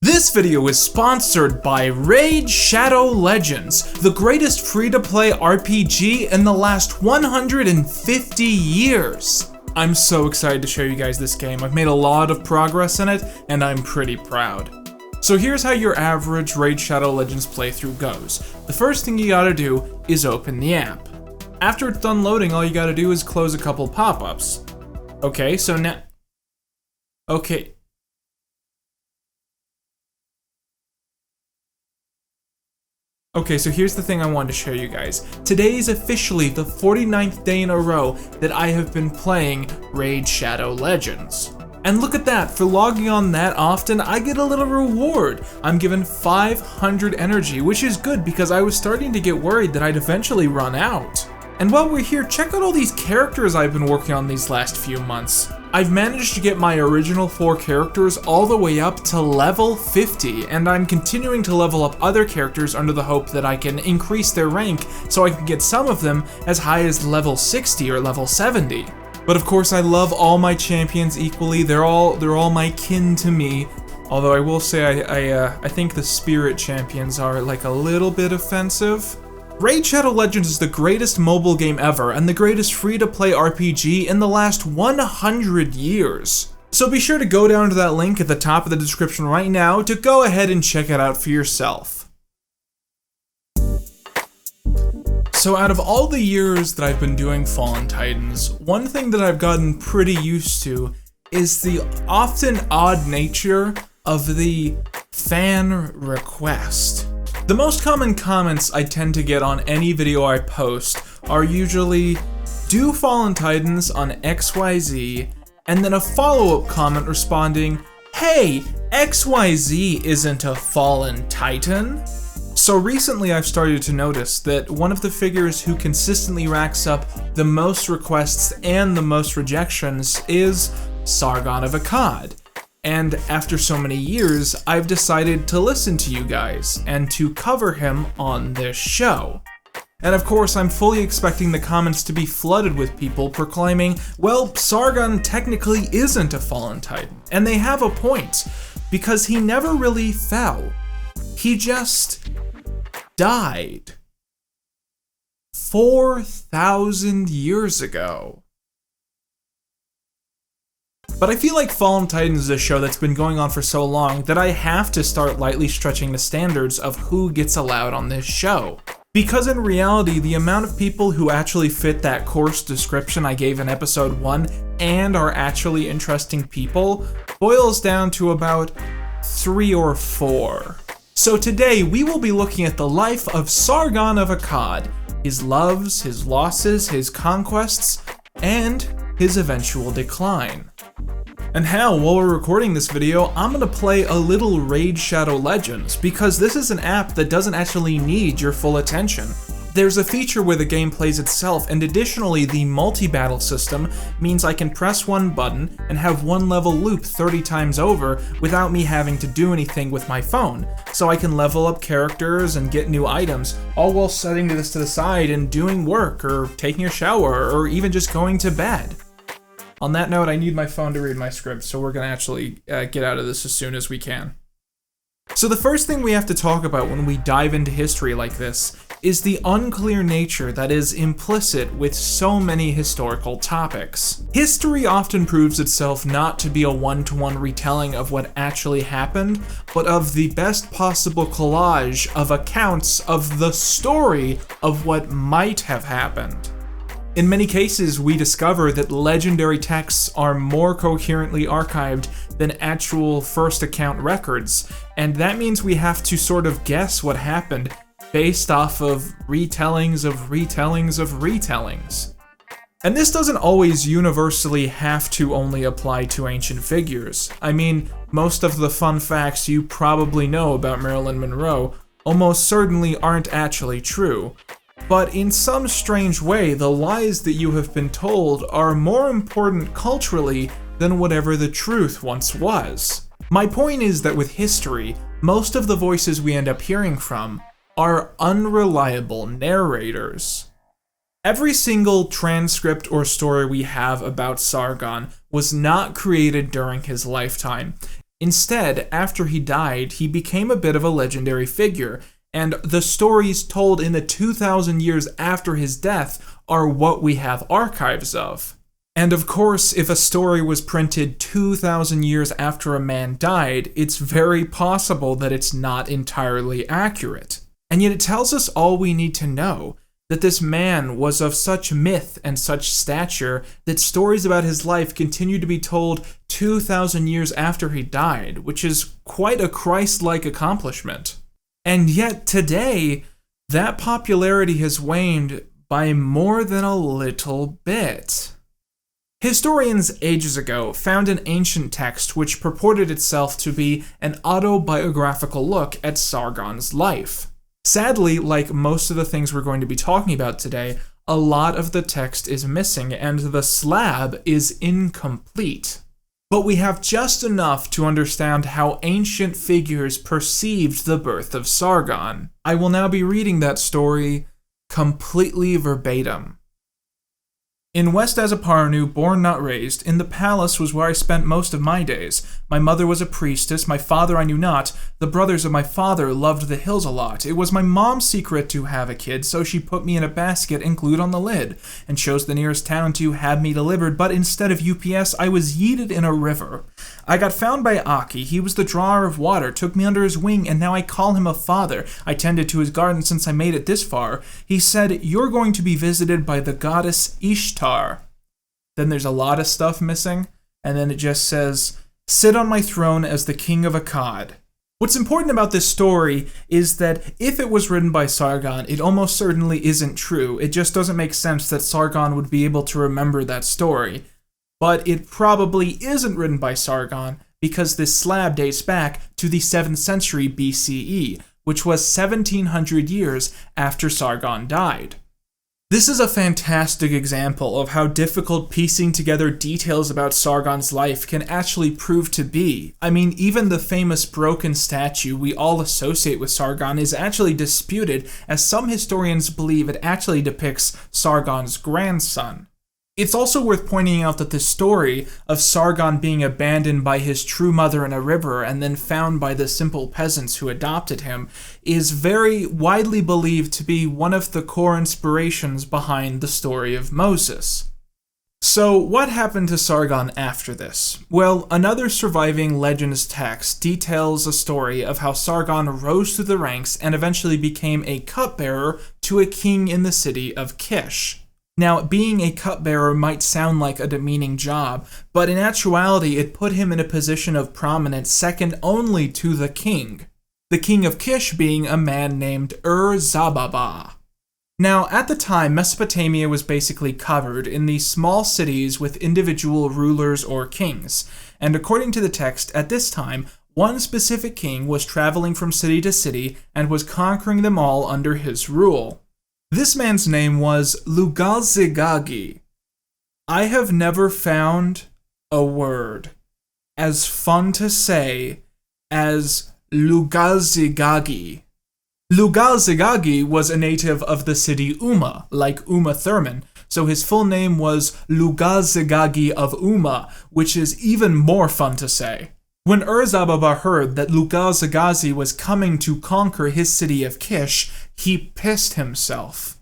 This video is sponsored by Raid Shadow Legends, the greatest free-to-play RPG in the last 150 years. I'm so excited to show you guys this game. I've made a lot of progress in it, and I'm pretty proud. So here's how your average Raid Shadow Legends playthrough goes. The first thing you gotta do is open the app. After it's done loading, all you gotta do is close a couple pop-ups. Okay, so now... Okay, so here's the thing I wanted to show you guys. Today is officially the 49th day in a row that I have been playing Raid Shadow Legends. And look at that, for logging on that often, I get a little reward. I'm given 500 energy, which is good because I was starting to get worried that I'd eventually run out. And while we're here, check out all these characters I've been working on these last few months. I've managed to get my original 4 characters all the way up to level 50, and I'm continuing to level up other characters under the hope that I can increase their rank so I can get some of them as high as level 60 or level 70. But of course I love all my champions equally, they're all my kin to me. Although I will say I think the spirit champions are like a little bit offensive. Raid Shadow Legends is the greatest mobile game ever and the greatest free-to-play RPG in the last 100 years. So be sure to go down to that link at the top of the description right now to go ahead and check it out for yourself. So out of all the years that I've been doing Fallen Titans, one thing that I've gotten pretty used to is the often odd nature of the fan request. The most common comments I tend to get on any video I post are usually, do Fallen Titans on XYZ, and then a follow-up comment responding, hey, XYZ isn't a Fallen Titan? So recently I've started to notice that one of the figures who consistently racks up the most requests and the most rejections is Sargon of Akkad. And after so many years, I've decided to listen to you guys and to cover him on this show. And of course, I'm fully expecting the comments to be flooded with people proclaiming, well, Sargon technically isn't a Fallen Titan. And they have a point, because he never really fell. He just died 4,000 years ago. But I feel like Fallen Titans is a show that's been going on for so long that I have to start lightly stretching the standards of who gets allowed on this show. Because in reality, the amount of people who actually fit that course description I gave in episode 1 and are actually interesting people boils down to about 3 or 4. So today we will be looking at the life of Sargon of Akkad, his loves, his losses, his conquests, and his eventual decline. And hell, while we're recording this video, I'm gonna play a little Raid Shadow Legends, because this is an app that doesn't actually need your full attention. There's a feature where the game plays itself, and additionally the multi-battle system means I can press one button and have one level loop 30 times over without me having to do anything with my phone. So I can level up characters and get new items, all while setting this to the side and doing work, or taking a shower, or even just going to bed. On that note, I need my phone to read my script, so we're gonna actually get out of this as soon as we can. So the first thing we have to talk about when we dive into history like this is the unclear nature that is implicit with so many historical topics. History often proves itself not to be a one-to-one retelling of what actually happened, but of the best possible collage of accounts of the story of what might have happened. In many cases, we discover that legendary texts are more coherently archived than actual first account records, and that means we have to sort of guess what happened based off of retellings of retellings of retellings. And this doesn't always universally have to only apply to ancient figures. I mean, most of the fun facts you probably know about Marilyn Monroe almost certainly aren't actually true. But in some strange way, the lies that you have been told are more important culturally than whatever the truth once was. My point is that with history, most of the voices we end up hearing from are unreliable narrators. Every single transcript or story we have about Sargon was not created during his lifetime. Instead, after he died, he became a bit of a legendary figure, and the stories told in the 2,000 years after his death are what we have archives of. And of course, if a story was printed 2,000 years after a man died, it's very possible that it's not entirely accurate. And yet it tells us all we need to know, that this man was of such myth and such stature that stories about his life continue to be told 2,000 years after he died, which is quite a Christ-like accomplishment. And yet today, that popularity has waned by more than a little bit. Historians ages ago found an ancient text which purported itself to be an autobiographical look at Sargon's life. Sadly, like most of the things we're going to be talking about today, a lot of the text is missing and the slab is incomplete. But we have just enough to understand how ancient figures perceived the birth of Sargon. I will now be reading that story completely verbatim. In West Azaparnu, born not raised, in the palace was where I spent most of my days. My mother was a priestess, my father I knew not. The brothers of my father loved the hills a lot. It was my mom's secret to have a kid, so she put me in a basket and glued on the lid, and chose the nearest town to have me delivered, but instead of UPS, I was yeeted in a river. I got found by Aki. He was the drawer of water, took me under his wing, and now I call him a father. I tended to his garden since I made it this far. He said, "You're going to be visited by the goddess Ishtar." Then there's a lot of stuff missing, and then it just says, "Sit on my throne as the king of Akkad." What's important about this story is that if it was written by Sargon, it almost certainly isn't true. It just doesn't make sense that Sargon would be able to remember that story. But it probably isn't written by Sargon because this slab dates back to the 7th century BCE, which was 1700 years after Sargon died. This is a fantastic example of how difficult piecing together details about Sargon's life can actually prove to be. I mean, even the famous broken statue we all associate with Sargon is actually disputed, as some historians believe it actually depicts Sargon's grandson. It's also worth pointing out that the story of Sargon being abandoned by his true mother in a river and then found by the simple peasants who adopted him is very widely believed to be one of the core inspirations behind the story of Moses. So, what happened to Sargon after this? Well, another surviving Legends text details a story of how Sargon rose through the ranks and eventually became a cupbearer to a king in the city of Kish. Now, being a cupbearer might sound like a demeaning job, but in actuality it put him in a position of prominence second only to the king of Kish being a man named Ur-Zababa. Now, at the time, Mesopotamia was basically covered in these small cities with individual rulers or kings, and according to the text, at this time, one specific king was traveling from city to city and was conquering them all under his rule. This man's name was Lugalzigagi. I have never found a word as fun to say as Lugalzigagi. Lugalzigagi was a native of the city Umma, like Uma Thurman, so his full name was Lugalzigagi of Umma, which is even more fun to say. When Ur-Zababa heard that Lugalzigagi was coming to conquer his city of Kish, he pissed himself.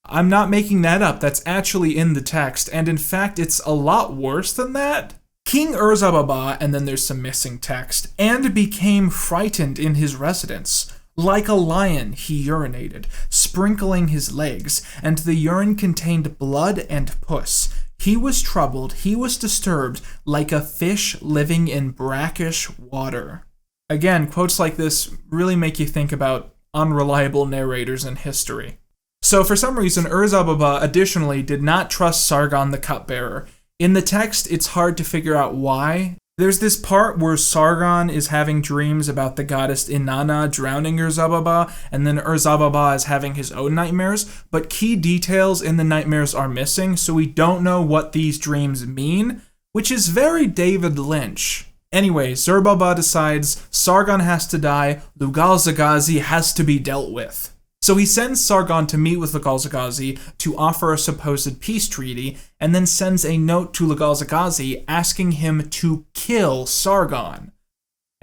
I'm not making that up, that's actually in the text, and in fact it's a lot worse than that. King Ur-Zababa, and then there's some missing text, and became frightened in his residence. Like a lion, he urinated, sprinkling his legs, and the urine contained blood and pus. He was troubled, he was disturbed, like a fish living in brackish water. Again, quotes like this really make you think about unreliable narrators in history. So for some reason, Ur-Zababa additionally did not trust Sargon the cupbearer. In the text, it's hard to figure out why. There's this part where Sargon is having dreams about the goddess Inanna drowning Ur-Zababa, and then Ur-Zababa is having his own nightmares, but key details in the nightmares are missing, so we don't know what these dreams mean, which is very David Lynch. Anyway, Ur-Zababa decides Sargon has to die, Lugalzigagi has to be dealt with. So he sends Sargon to meet with Lugalzigagi to offer a supposed peace treaty, and then sends a note to Lugalzigagi asking him to kill Sargon.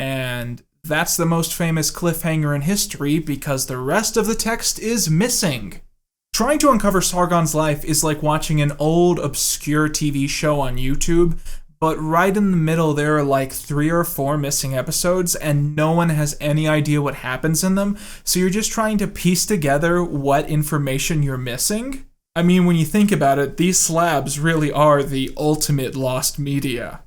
And that's the most famous cliffhanger in history because the rest of the text is missing. Trying to uncover Sargon's life is like watching an old, obscure TV show on YouTube, but right in the middle there are like 3 or 4 missing episodes and no one has any idea what happens in them, so you're just trying to piece together what information you're missing. I mean, when you think about it, these slabs really are the ultimate lost media.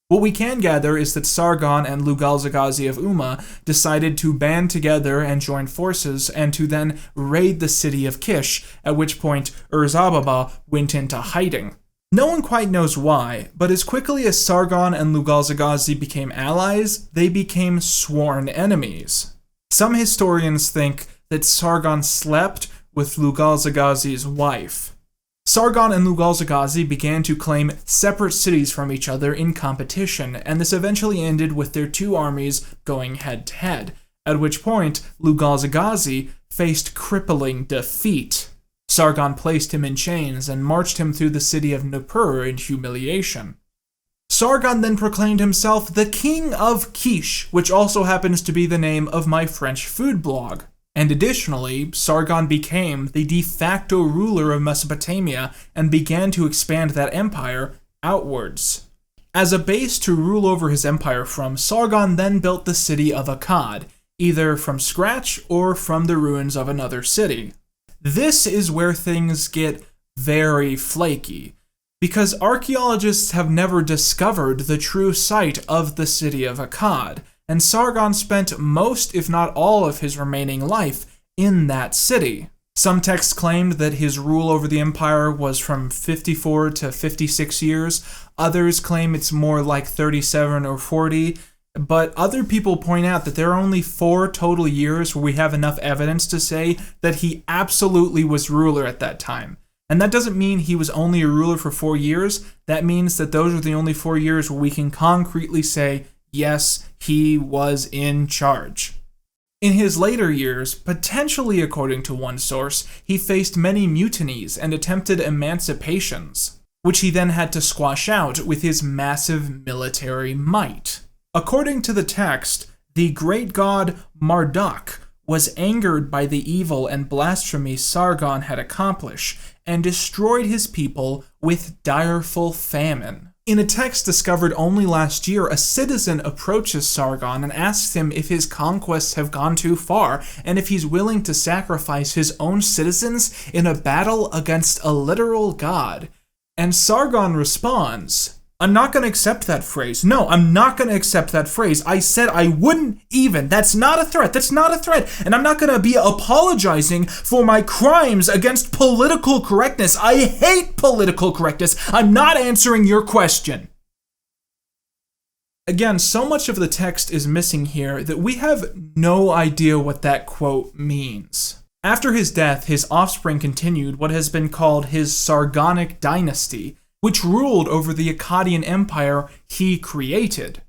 What we can gather is that Sargon and Lugal-Zagazi of Umma decided to band together and join forces and to then raid the city of Kish, at which point Ur-Zababa went into hiding. No one quite knows why, but as quickly as Sargon and Lugal-Zagazi became allies, they became sworn enemies. Some historians think that Sargon slept with Lugal-Zagazi's wife. Sargon and Lugal-Zagazi began to claim separate cities from each other in competition, and this eventually ended with their 2 armies going head-to-head, at which point Lugal-Zagazi faced crippling defeat. Sargon placed him in chains and marched him through the city of Nippur in humiliation. Sargon then proclaimed himself the King of Kish, which also happens to be the name of my French food blog. And additionally, Sargon became the de facto ruler of Mesopotamia and began to expand that empire outwards. As a base to rule over his empire from, Sargon then built the city of Akkad, either from scratch or from the ruins of another city. This is where things get very flaky, because archaeologists have never discovered the true site of the city of Akkad, and Sargon spent most, if not all, of his remaining life in that city. Some texts claimed that his rule over the empire was from 54 to 56 years, others claim it's more like 37 or 40, but other people point out that there are only 4 total years where we have enough evidence to say that he absolutely was ruler at that time. And that doesn't mean he was only a ruler for 4 years, that means that those are the only 4 years where we can concretely say, yes, he was in charge. In his later years, potentially according to one source, he faced many mutinies and attempted emancipations, which he then had to squash out with his massive military might. According to the text, the great god Marduk was angered by the evil and blasphemy Sargon had accomplished and destroyed his people with direful famine. In a text discovered only last year, a citizen approaches Sargon and asks him if his conquests have gone too far and if he's willing to sacrifice his own citizens in a battle against a literal god. And Sargon responds, I'm not going to accept that phrase. No, I'm not going to accept that phrase. I said I wouldn't even. That's not a threat. That's not a threat. And I'm not going to be apologizing for my crimes against political correctness. I hate political correctness. I'm not answering your question. Again, so much of the text is missing here that we have no idea what that quote means. After his death, his offspring continued what has been called his Sargonic dynasty, which ruled over the Akkadian Empire he created.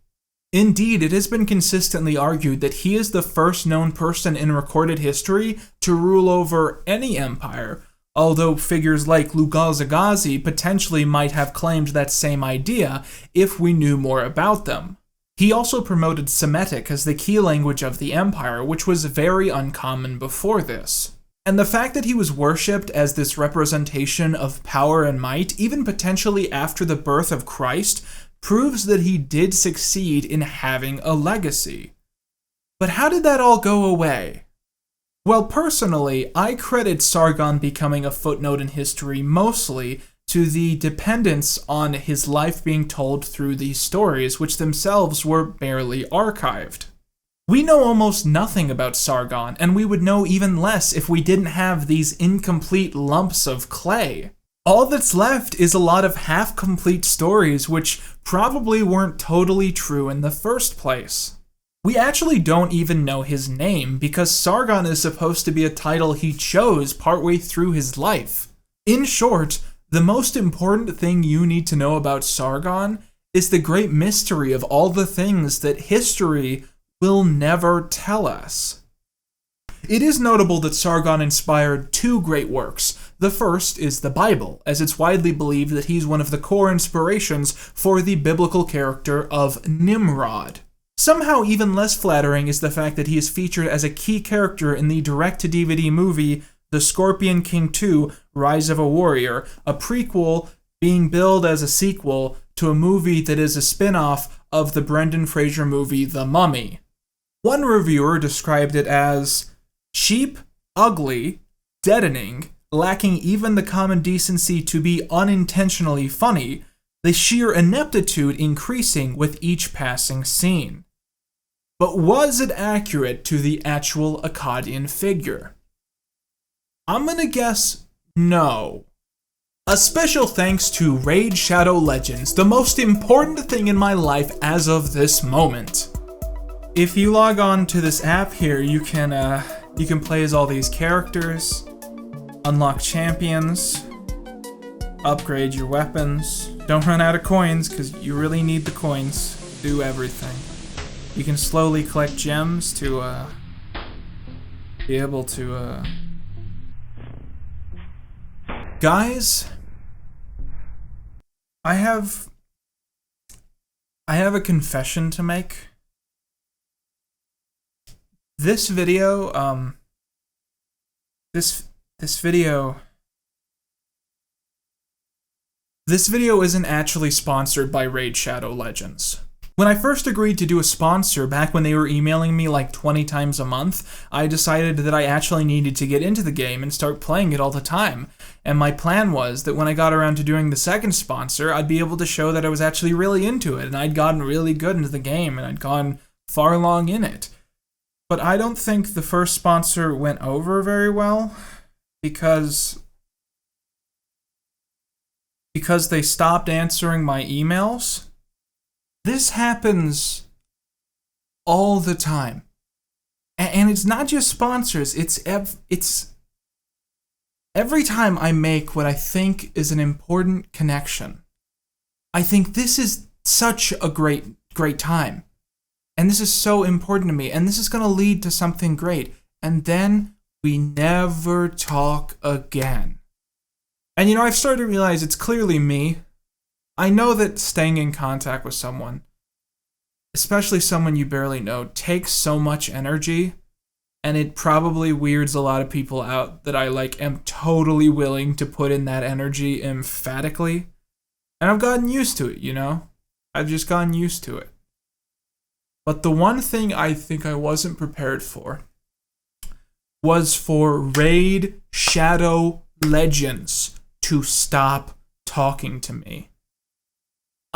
Indeed, it has been consistently argued that he is the first known person in recorded history to rule over any empire, although figures like Lugal-Zagazi potentially might have claimed that same idea if we knew more about them. He also promoted Semitic as the key language of the empire, which was very uncommon before this. And the fact that he was worshipped as this representation of power and might, even potentially after the birth of Christ, proves that he did succeed in having a legacy. But how did that all go away? Well, personally, I credit Sargon becoming a footnote in history mostly to the dependence on his life being told through these stories, which themselves were barely archived. We know almost nothing about Sargon, and we would know even less if we didn't have these incomplete lumps of clay. All that's left is a lot of half-complete stories which probably weren't totally true in the first place. We actually don't even know his name, because Sargon is supposed to be a title he chose partway through his life. In short, the most important thing you need to know about Sargon is the great mystery of all the things that history will never tell us. It is notable that Sargon inspired 2 great works. The first is the Bible, as it's widely believed that he's one of the core inspirations for the biblical character of Nimrod. Somehow even less flattering is the fact that he is featured as a key character in the direct-to-DVD movie The Scorpion King 2: Rise of a Warrior, a prequel being billed as a sequel to a movie that is a spin-off of the Brendan Fraser movie The Mummy. One reviewer described it as cheap, ugly, deadening, lacking even the common decency to be unintentionally funny, the sheer ineptitude increasing with each passing scene. But was it accurate to the actual Akkadian figure? I'm gonna guess no. A special thanks to Raid Shadow Legends, the most important thing in my life as of this moment. If you log on to this app here, you can play as all these characters, unlock champions, upgrade your weapons. Don't run out of coins, because you really need the coins to do everything. You can slowly collect gems to be able to Guys, I have a confession to make. This video, this video isn't actually sponsored by Raid Shadow Legends. When I first agreed to do a sponsor back when they were emailing me like 20 times a month, I decided that I actually needed to get into the game and start playing it all the time. And my plan was that when I got around to doing the second sponsor, I'd be able to show that I was actually really into it and I'd gotten really good into the game and I'd gone far along in it. But I don't think the first sponsor went over very well because they stopped answering my emails. This happens all the time. And it's not just sponsors, it's every time I make what I think is an important connection. I think this is such a great time. And this is so important to me, and this is going to lead to something great. And then we never talk again. And you know, I've started to realize it's clearly me. I know that staying in contact with someone, especially someone you barely know, takes so much energy, and it probably weirds a lot of people out that I am totally willing to put in that energy emphatically. And I've gotten used to it, you know? I've just gotten used to it. But the one thing I think I wasn't prepared for was for Raid Shadow Legends to stop talking to me.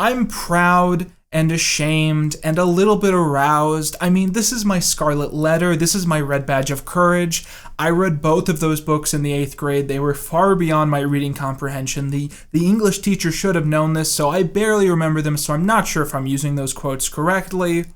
I'm proud and ashamed and a little bit aroused. I mean, this is my Scarlet Letter. This is my Red Badge of Courage. I read both of those books in the 8th grade. They were far beyond my reading comprehension. The English teacher should have known this, so I barely remember them, so I'm not sure if I'm using those quotes correctly.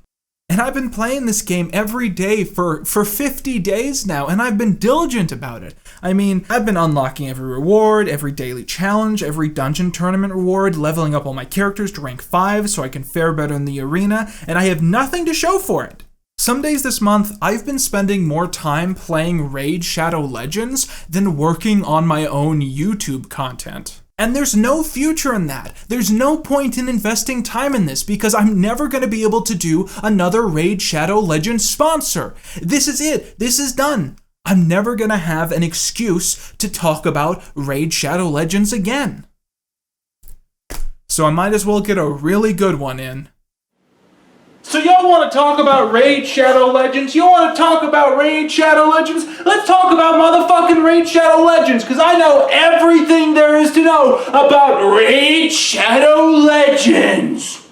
And I've been playing this game every day for 50 days now, and I've been diligent about it. I mean, I've been unlocking every reward, every daily challenge, every dungeon tournament reward, leveling up all my characters to rank 5 so I can fare better in the arena, and I have nothing to show for it. Some days this month, I've been spending more time playing Raid Shadow Legends than working on my own YouTube content. And there's no future in that. There's no point in investing time in this because I'm never going to be able to do another Raid Shadow Legends sponsor. This is it. This is done. I'm never going to have an excuse to talk about Raid Shadow Legends again. So I might as well get a really good one in. So y'all want to talk about Raid Shadow Legends? You want to talk about Raid Shadow Legends? Let's talk about motherfucking Raid Shadow Legends, because I know everything there is to know about Raid Shadow Legends.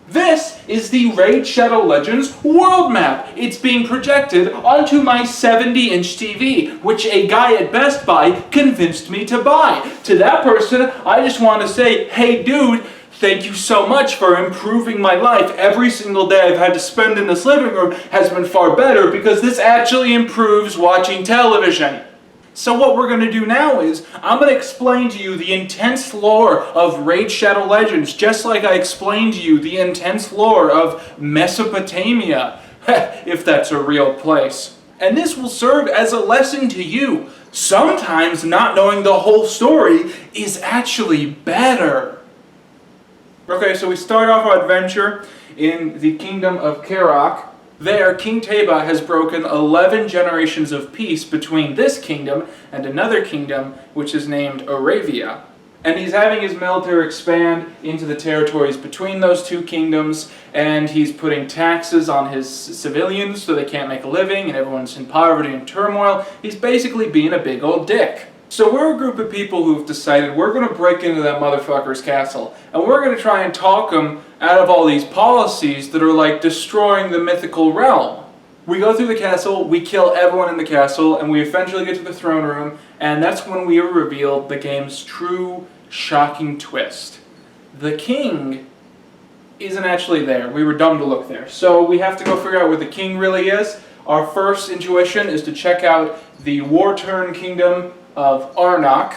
This is the Raid Shadow Legends world map. It's being projected onto my 70-inch TV, which a guy at Best Buy convinced me to buy. To that person, I just want to say, hey dude, thank you so much for improving my life. Every single day I've had to spend in this living room has been far better because this actually improves watching television. So what we're going to do now is, I'm going to explain to you the intense lore of Raid Shadow Legends, just like I explained to you the intense lore of Mesopotamia, if that's a real place. And this will serve as a lesson to you. Sometimes not knowing the whole story is actually better. Okay, so we start off our adventure in the kingdom of Kerok. There, King Teba has broken 11 generations of peace between this kingdom and another kingdom, which is named Aravia. And he's having his military expand into the territories between those two kingdoms, and he's putting taxes on his civilians so they can't make a living, and everyone's in poverty and turmoil. He's basically being a big old dick. So we're a group of people who've decided we're going to break into that motherfucker's castle, and we're going to try and talk him out of all these policies that are like destroying the mythical realm. We go through the castle, we kill everyone in the castle, and we eventually get to the throne room, and that's when we are revealed the game's true, shocking twist. The king isn't actually there. We were dumb to look there. So we have to go figure out where the king really is. Our first intuition is to check out the war-torn kingdom of Arnok,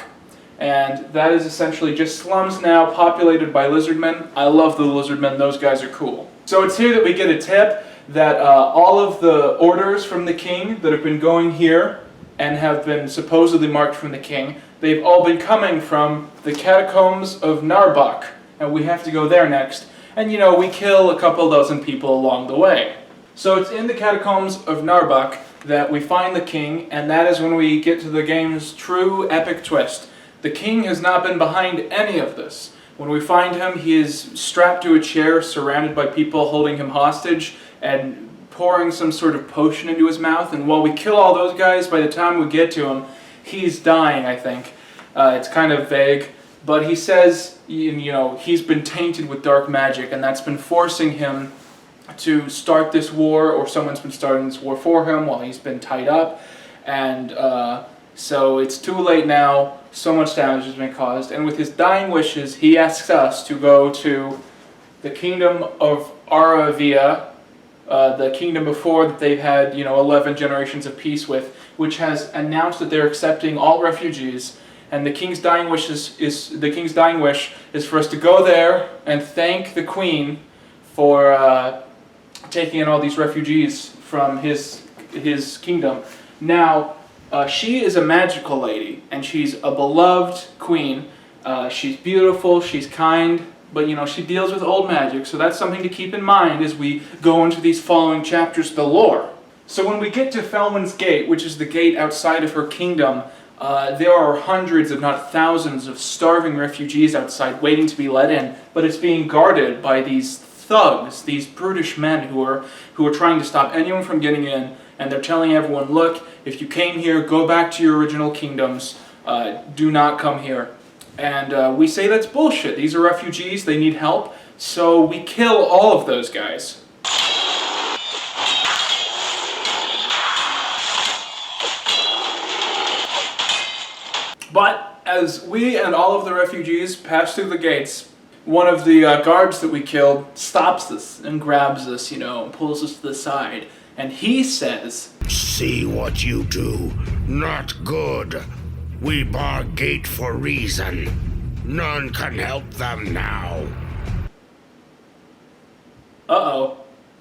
and that is essentially just slums now populated by lizardmen. I love the lizardmen, those guys are cool. So it's here that we get a tip that all of the orders from the king that have been going here and have been supposedly marked from the king, they've all been coming from the catacombs of Narbuk, and we have to go there next. And you know, we kill a couple dozen people along the way. So it's in the catacombs of Narbuk that we find the king, and that is when we get to the game's true epic twist. The king has not been behind any of this. When we find him, he is strapped to a chair, surrounded by people holding him hostage, and pouring some sort of potion into his mouth, and while we kill all those guys, by the time we get to him, he's dying, I think. It's kind of vague, but he says, you know, he's been tainted with dark magic, and that's been forcing him to start this war, or someone's been starting this war for him while he's been tied up, and so it's too late now, so much damage has been caused, and with his dying wishes, he asks us to go to the kingdom of Aravia, the kingdom before that they've had, 11 generations of peace with, which has announced that they're accepting all refugees, and the king's dying wish is for us to go there and thank the queen for taking in all these refugees from his kingdom. Now, she is a magical lady, and she's a beloved queen. She's beautiful, she's kind, but she deals with old magic, so that's something to keep in mind as we go into these following chapters of the lore. So when we get to Felwin's Gate, which is the gate outside of her kingdom, there are hundreds, if not thousands, of starving refugees outside waiting to be let in, but it's being guarded by these thugs, these brutish men who are trying to stop anyone from getting in, and they're telling everyone, look, if you came here, go back to your original kingdoms, do not come here. And we say that's bullshit. These are refugees, they need help, so we kill all of those guys. But as we and all of the refugees pass through the gates, one of the guards that we killed stops us and grabs us, and pulls us to the side. And he says, "See what you do. Not good. We bar gate for reason. None can help them now." Uh-oh.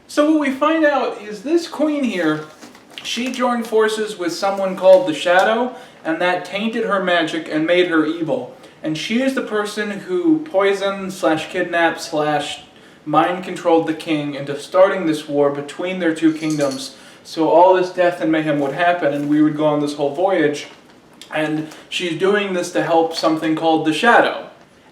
So what we find out is this queen here, she joined forces with someone called the Shadow, and that tainted her magic and made her evil. And she is the person who poisoned / kidnapped / mind-controlled the king into starting this war between their two kingdoms. So all this death and mayhem would happen, and we would go on this whole voyage. And she's doing this to help something called the Shadow.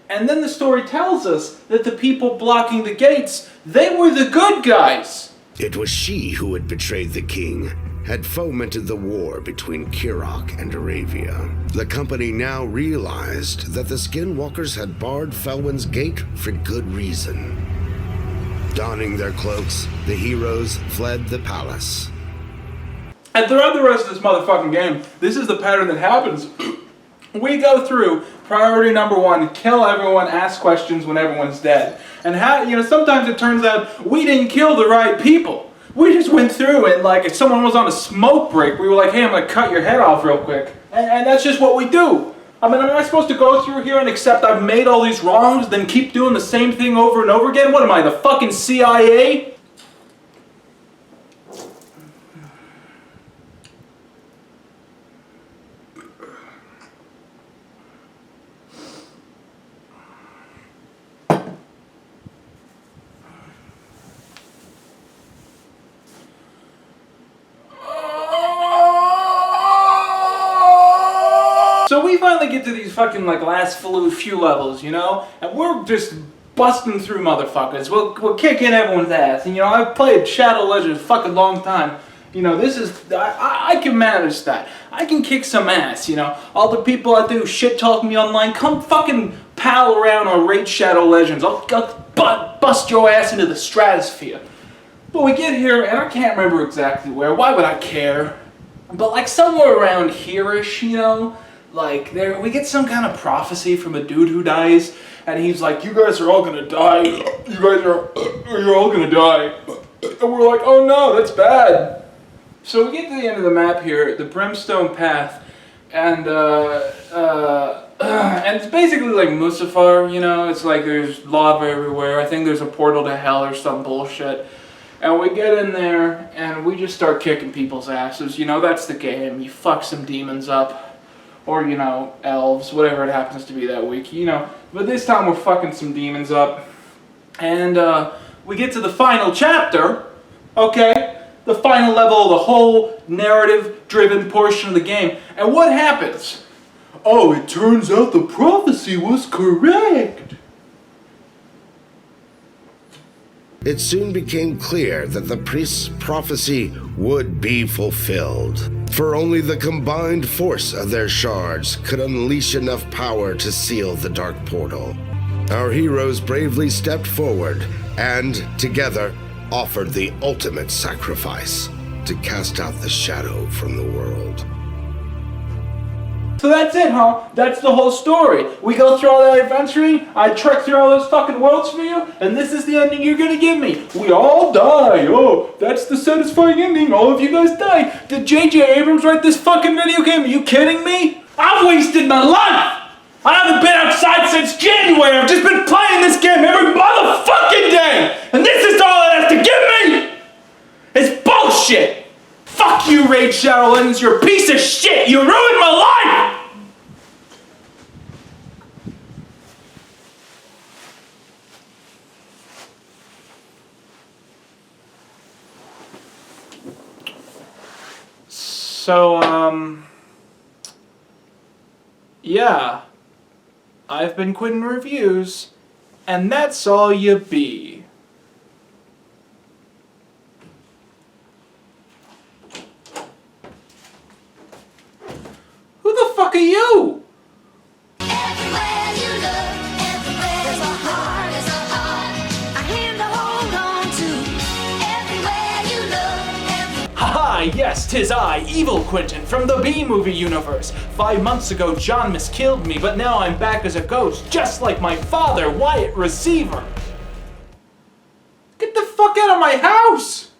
And then the story tells us that the people blocking the gates, they were the good guys. It was she who had betrayed the king, had fomented the war between Kerok and Aravia. The company now realized that the Skinwalkers had barred Felwin's Gate for good reason. Donning their cloaks, the heroes fled the palace. And throughout the rest of this motherfucking game, this is the pattern that happens. We go through priority number 1, kill everyone, ask questions when everyone's dead. And sometimes it turns out we didn't kill the right people. We just went through and if someone was on a smoke break, we were like, hey, I'm going to cut your head off real quick. And that's just what we do. Am I supposed to go through here and accept I've made all these wrongs, then keep doing the same thing over and over again? What am I, the fucking CIA? finally get to these fucking, like, last few levels, you know? And we're just busting through motherfuckers. We're kicking everyone's ass. And, you know, I've played Shadow Legends a fucking long time. You know, this is, I can manage that. I can kick some ass, you know. All the people out there who shit-talk me online, come fucking pal around or raid Shadow Legends. I'll bust your ass into the stratosphere. But we get here, and I can't remember exactly where. Why would I care? But, like, somewhere around here-ish, you know? Like, there, we get some kind of prophecy from a dude who dies, and he's like, you guys are all gonna die. You're all gonna die. And we're like, oh no, that's bad. So we get to the end of the map here, the Brimstone Path, and it's basically like Mustafar, you know, it's like there's lava everywhere. I think there's a portal to hell or some bullshit. And we get in there, and we just start kicking people's asses. You know, that's the game. You fuck some demons up, or, you know, elves, whatever it happens to be that week, you know. But this time we're fucking some demons up. And we get to the final chapter, okay? The final level of the whole narrative-driven portion of the game. And what happens? Oh, it turns out the prophecy was correct. It soon became clear that the priest's prophecy would be fulfilled, for only the combined force of their shards could unleash enough power to seal the dark portal. Our heroes bravely stepped forward and, together, offered the ultimate sacrifice to cast out the shadow from the world. So that's it, huh? That's the whole story. We go through all that adventuring, I trek through all those fucking worlds for you, and this is the ending you're gonna give me. We all die. Oh, that's the satisfying ending. All of you guys die. Did J.J. Abrams write this fucking video game? Are you kidding me? I've wasted my life! I haven't been outside since January. I've just been playing this game every motherfucking day! And this is all it has to give me! It's bullshit! Fuck you, Raid Shadow Legends, you're a piece of shit! You ruined my life! So, yeah. I've been Quinton Reviews, and that's all you be. Who the fuck are you? Everywhere you look, everywhere there's a heart, a hand to hold on to. Everywhere you look, Haha, yes, 'tis I, Evil Quinton, from the B-movie universe. 5 months ago, John miskilled me, but now I'm back as a ghost, just like my father, Wyatt Receiver. Get the fuck out of my house!